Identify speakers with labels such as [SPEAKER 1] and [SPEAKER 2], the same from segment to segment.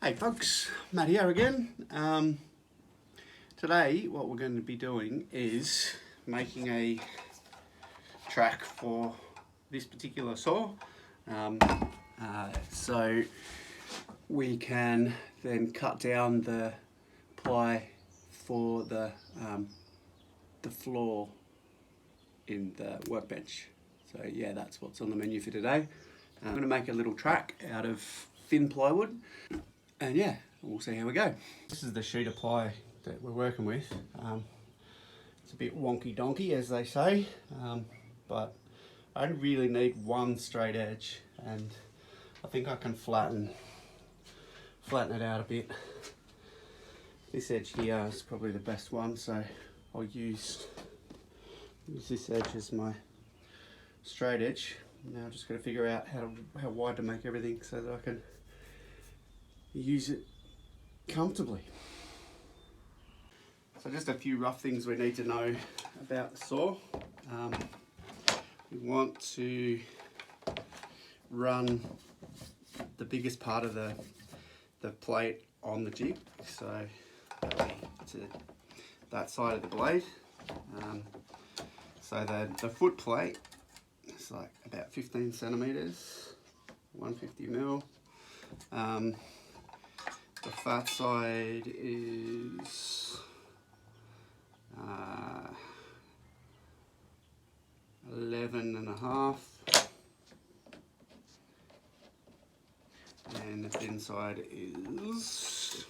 [SPEAKER 1] Hey folks, Matt here again. Today what we're going to be doing is making a track for this particular saw. So we can then cut down the ply for the floor in the workbench. So yeah, that's what's on the menu for today. I'm going to make a little track out of thin plywood. And yeah, we'll see how we go. This is the sheet of ply that we're working with. It's a bit wonky donkey, as they say, but I really need one straight edge, and I think I can flatten it out a bit. This edge here is probably the best one, so I'll use this edge as my straight edge. Now I'm just got to figure out how wide to make everything so that I can use it comfortably. So just a few rough things we need to know about the saw. We want to run the biggest part of the plate on the jig, so to that side of the blade. So the foot plate is like about 15 centimeters, 150 mil. The fat side is 11.5, and the thin side is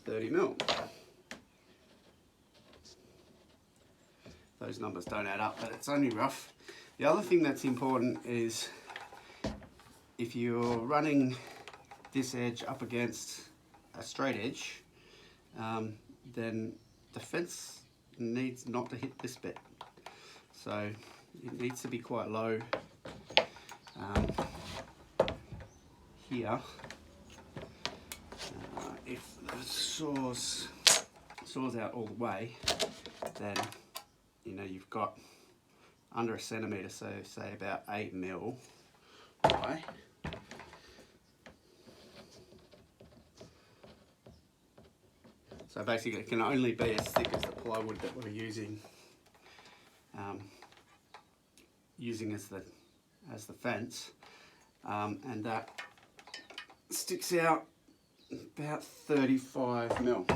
[SPEAKER 1] 30 mil. Those numbers don't add up, but it's only rough. The other thing that's important is if you're running this edge up against a straight edge, then the fence needs not to hit this bit. So it needs to be quite low here. If the saw's out all the way, then you know you've got under a centimetre, so say about 8 mil high. So basically it can only be as thick as the plywood that we're using as the fence, and that sticks out about 35 mil.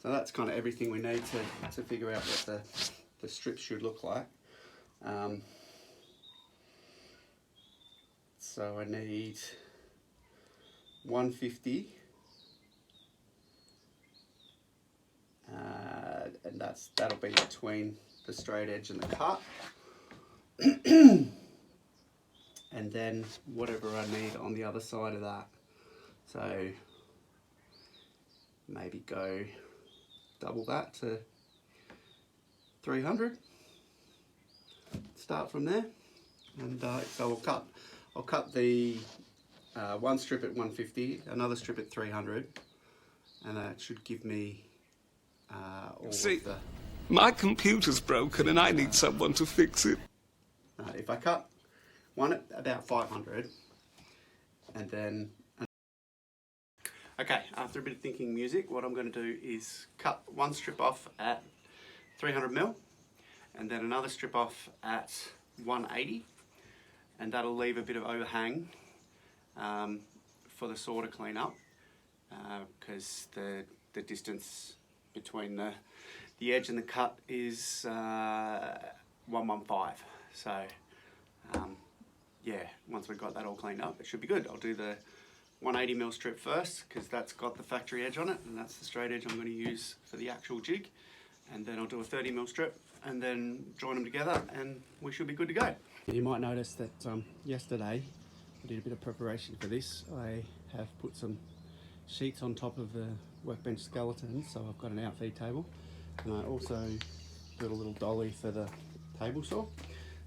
[SPEAKER 1] So that's kind of everything we need to figure out what the strip should look like. So I need 150, and that'll be between the straight edge and the cut. And then whatever I need on the other side of that. So maybe go double that to 300. Start from there, and so I'll cut the one strip at 150, another strip at 300, and that should give me all of the...
[SPEAKER 2] My computer's broken and I need someone to fix it.
[SPEAKER 1] If I cut one at about 500, and then... Okay, after a bit of thinking music, what I'm going to do is cut one strip off at 300 mil, and then another strip off at 180, and that'll leave a bit of overhang for the saw to clean up, because the distance between the edge and the cut is 115. So yeah, once we've got that all cleaned up, it should be good. I'll do the 180 mil strip first, because that's got the factory edge on it, and that's the straight edge I'm going to use for the actual jig. And then I'll do a 30 mil strip and then join them together, and we should be good to go. You might notice that yesterday I did a bit of preparation for this. I have put some sheets on top of the workbench skeleton, so I've got an outfeed table, and I also built a little dolly for the table saw.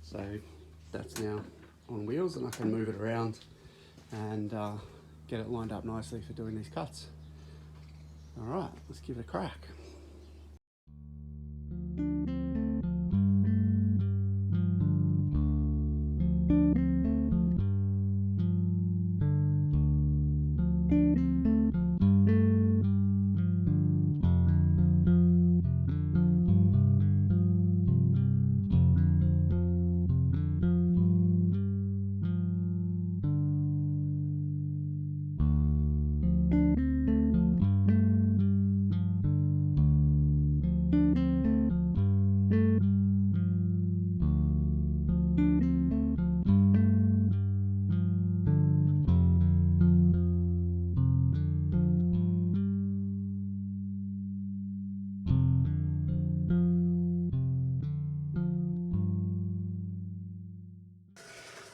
[SPEAKER 1] So that's now on wheels, and I can move it around and get it lined up nicely for doing these cuts. All right, let's give it a crack.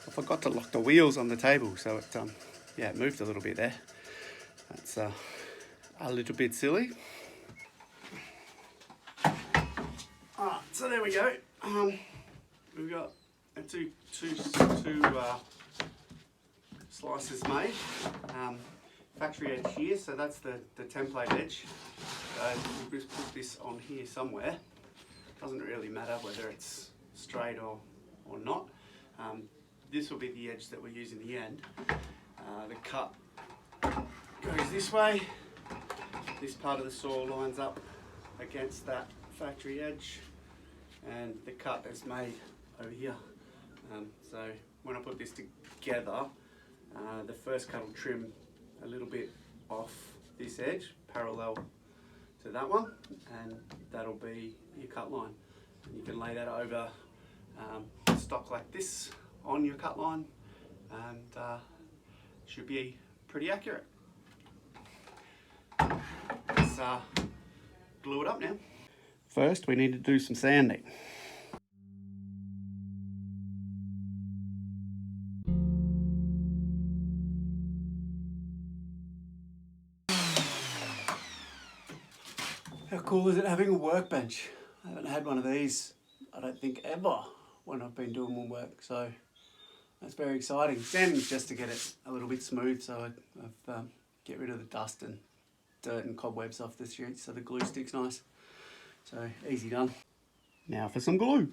[SPEAKER 1] I forgot to lock the wheels on the table, so it yeah, it moved a little bit there. That's a little bit silly. Alright, so there we go. We've got two slices made. Factory edge here, so that's the template edge. We'll just put this on here somewhere. Doesn't really matter whether it's straight or not. This will be the edge that we use in the end. The cut goes this way. This part of the saw lines up against that factory edge, and the cut is made over here. So when I put this together, the first cut will trim a little bit off this edge, parallel to that one, and that'll be your cut line. And you can lay that over stock like this on your cut line, and should be pretty accurate. Let's glue it up now. First, we need to do some sanding. How cool is it having a workbench? I haven't had one of these, I don't think, ever when I've been doing woodwork, so that's very exciting. Sanding's just to get it a little bit smooth, so I've get rid of the dust and dirt and cobwebs off the sheet so the glue sticks nice. So easy done. Now for some glue.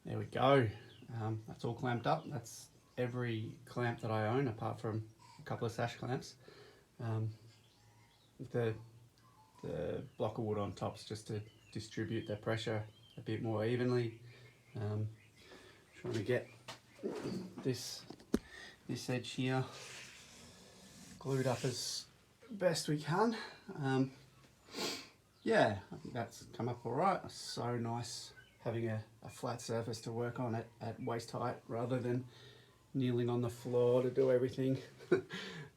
[SPEAKER 1] There we go. That's all clamped up. That's every clamp that I own, apart from a couple of sash clamps. The block of wood on top's just to distribute the pressure a bit more evenly. Trying to get this edge here glued up as best we can. Yeah, I think that's come up all right. It's so nice having a flat surface to work on at waist height rather than kneeling on the floor to do everything.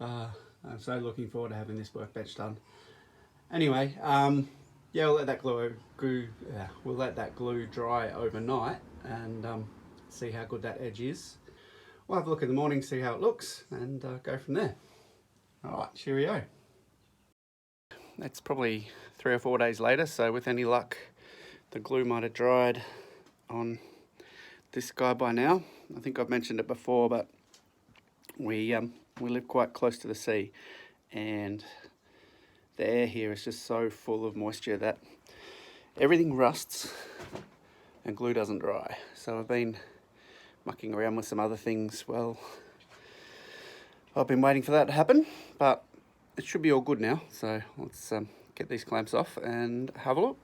[SPEAKER 1] I'm so looking forward to having this workbench done. Anyway, yeah, we'll let that glue dry overnight and see how good that edge is. We'll have a look in the morning, see how it looks, and go from there. All right, cheerio. It's probably 3 or 4 days later, so with any luck, the glue might have dried on this guy by now. I think I've mentioned it before, but we live quite close to the sea, and the air here is just so full of moisture that everything rusts and glue doesn't dry. So I've been mucking around with some other things. Well, I've been waiting for that to happen, but it should be all good now. So let's get these clamps off and have a look.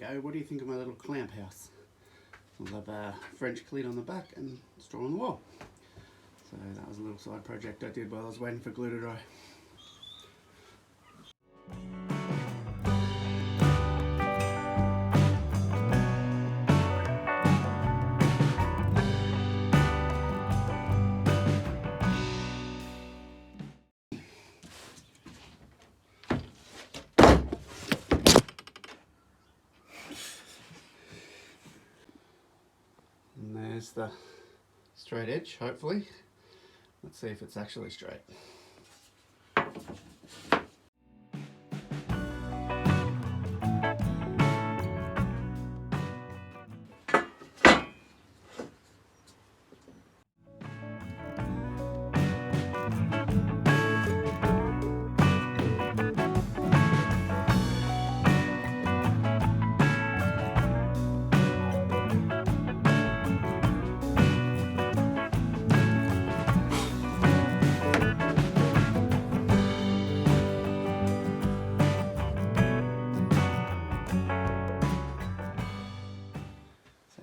[SPEAKER 1] go. What do you think of my little clamp house? We'll have a French cleat on the back and straw on the wall. So that was a little side project I did while I was waiting for glue to dry. And there's the straight edge, hopefully. Let's see if it's actually straight.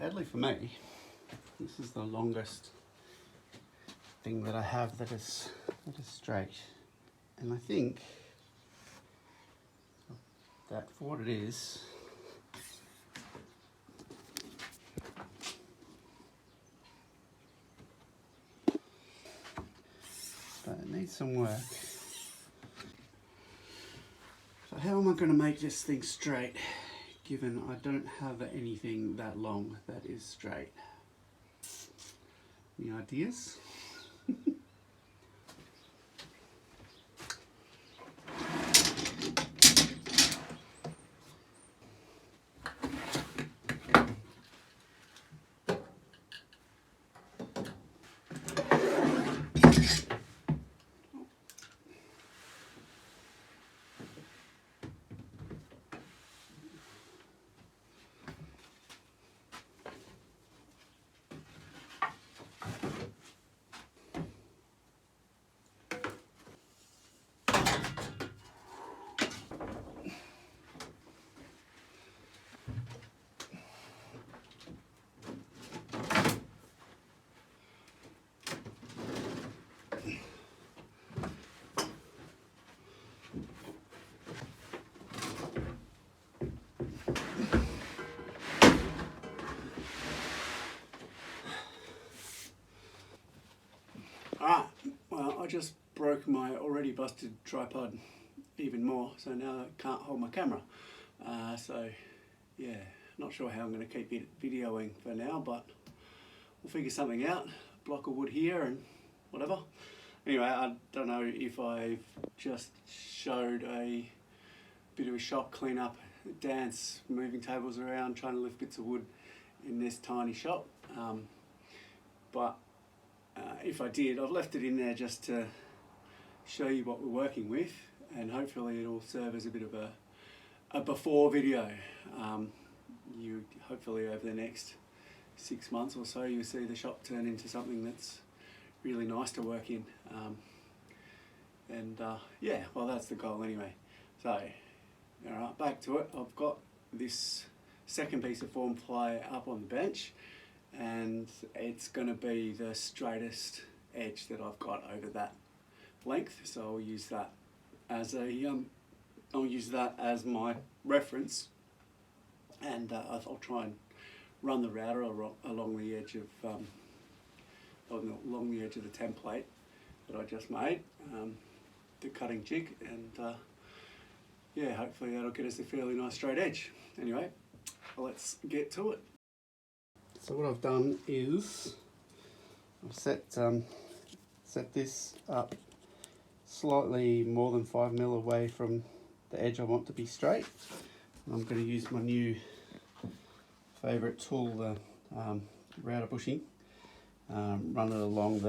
[SPEAKER 1] Sadly for me, this is the longest thing that I have that is straight, and I think that for what it is, but it needs some work. So how am I going to make this thing straight, given I don't have anything that long that is straight? Any ideas? Well, I just broke my already busted tripod even more, so now I can't hold my camera. So yeah, not sure how I'm going to keep it videoing for now, but we'll figure something out. Block of wood here and whatever. Anyway, I don't know if I've just showed a bit of a shop cleanup dance, moving tables around, trying to lift bits of wood in this tiny shop. But if I did, I've left it in there just to show you what we're working with, and hopefully it'll serve as a bit of a before video. You hopefully over the next 6 months or so you'll see the shop turn into something that's really nice to work in. Yeah, well, that's the goal anyway. So alright, back to it. I've got this second piece of form ply up on the bench, and it's going to be the straightest edge that I've got over that length, so I'll use that as my reference, and I'll try and run the router along the edge of the template that I just made, the cutting jig, and yeah, hopefully that'll get us a fairly nice straight edge. Anyway, let's get to it. So what I've done is I've set this up slightly more than 5 mil away from the edge I want to be straight. And I'm going to use my new favourite tool, the router bushing, run it along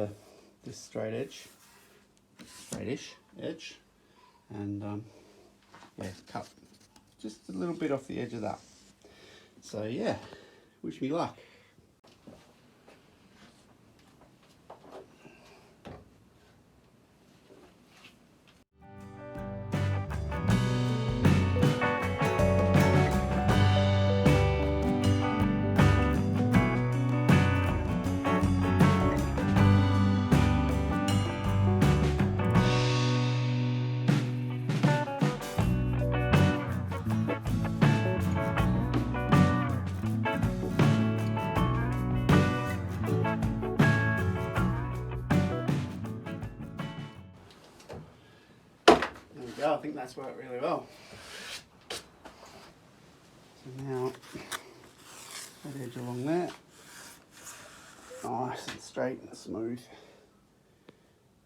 [SPEAKER 1] this straightish edge, and yeah, cut just a little bit off the edge of that. So yeah, wish me luck. think that's worked really well. So now, that edge along there, nice and straight and smooth.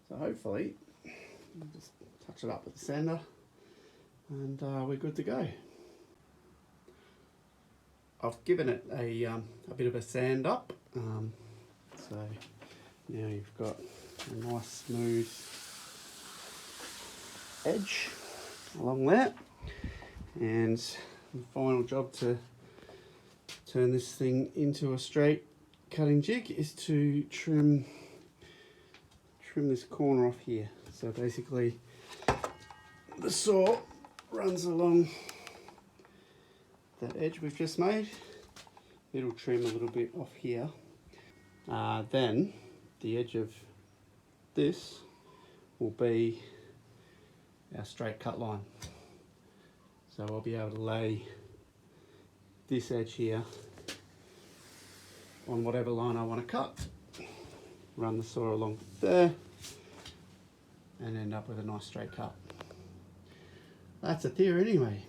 [SPEAKER 1] So hopefully, we'll just touch it up with the sander and we're good to go. I've given it a bit of a sand up, so now you've got a nice smooth edge along there, and the final job to turn this thing into a straight cutting jig is to trim this corner off here. So basically the saw runs along that edge we've just made. It'll trim a little bit off here. Then the edge of this will be our straight cut line. So I'll be able to lay this edge here on whatever line I want to cut, run the saw along there, and end up with a nice straight cut. That's a theory anyway.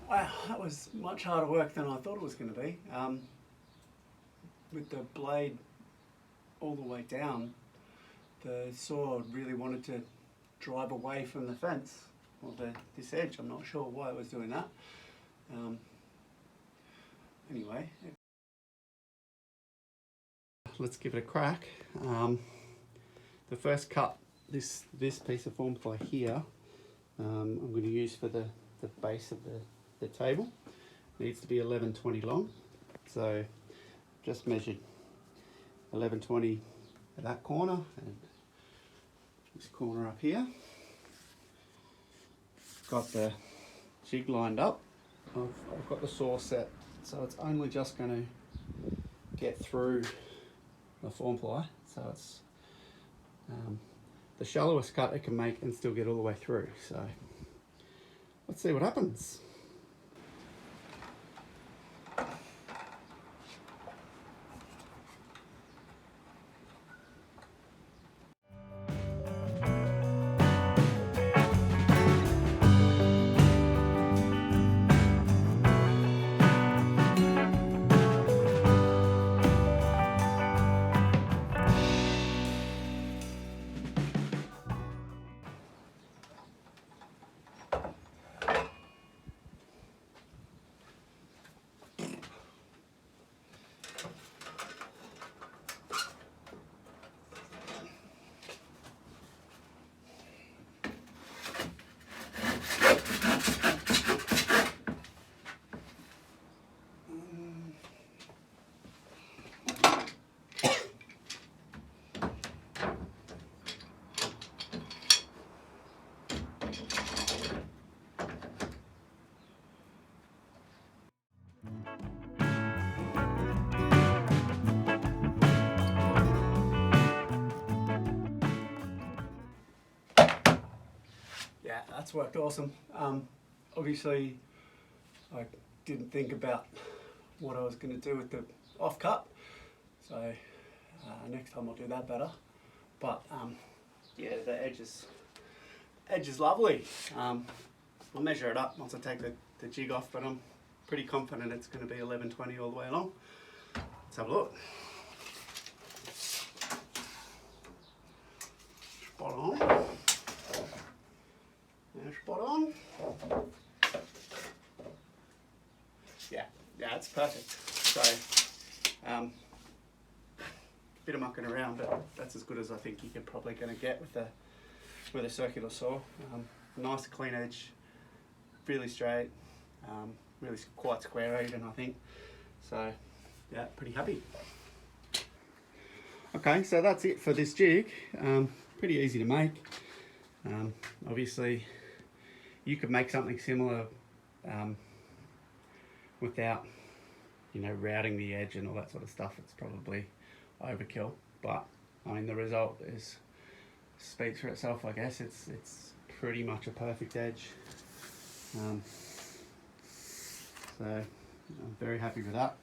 [SPEAKER 1] Wow, that was much harder work than I thought it was going to be. With the blade all the way down, the saw really wanted to drive away from the fence, or this edge. I'm not sure why it was doing that. Anyway, let's give it a crack. The first cut, this piece of form ply here, I'm going to use for the base of the table. It needs to be 11/20 long, so just measured 11/20 at that corner and this corner up here. Got the jig lined up. I've got the saw set, so it's only just going to get through the form ply, so it's the shallowest cut it can make and still get all the way through. So let's see what happens. Yeah, that's worked awesome. Obviously, I didn't think about what I was going to do with the off-cut, so next time I'll do that better. But yeah, the edge is lovely. I'll measure it up once I take the jig off, but I'm pretty confident it's going to be 11/20 all the way along. Let's have a look. Spot on. Yeah, spot on. Yeah, it's perfect. So, bit of mucking around, but that's as good as I think you're probably going to get with a circular saw. Nice clean edge, really straight, really quite square even, I think. So, yeah, pretty happy. Okay, so that's it for this jig. Pretty easy to make. Obviously, you could make something similar without, you know, routing the edge and all that sort of stuff. It's probably overkill, but I mean the result speaks for itself, I guess. It's pretty much a perfect edge. So I'm very happy with that.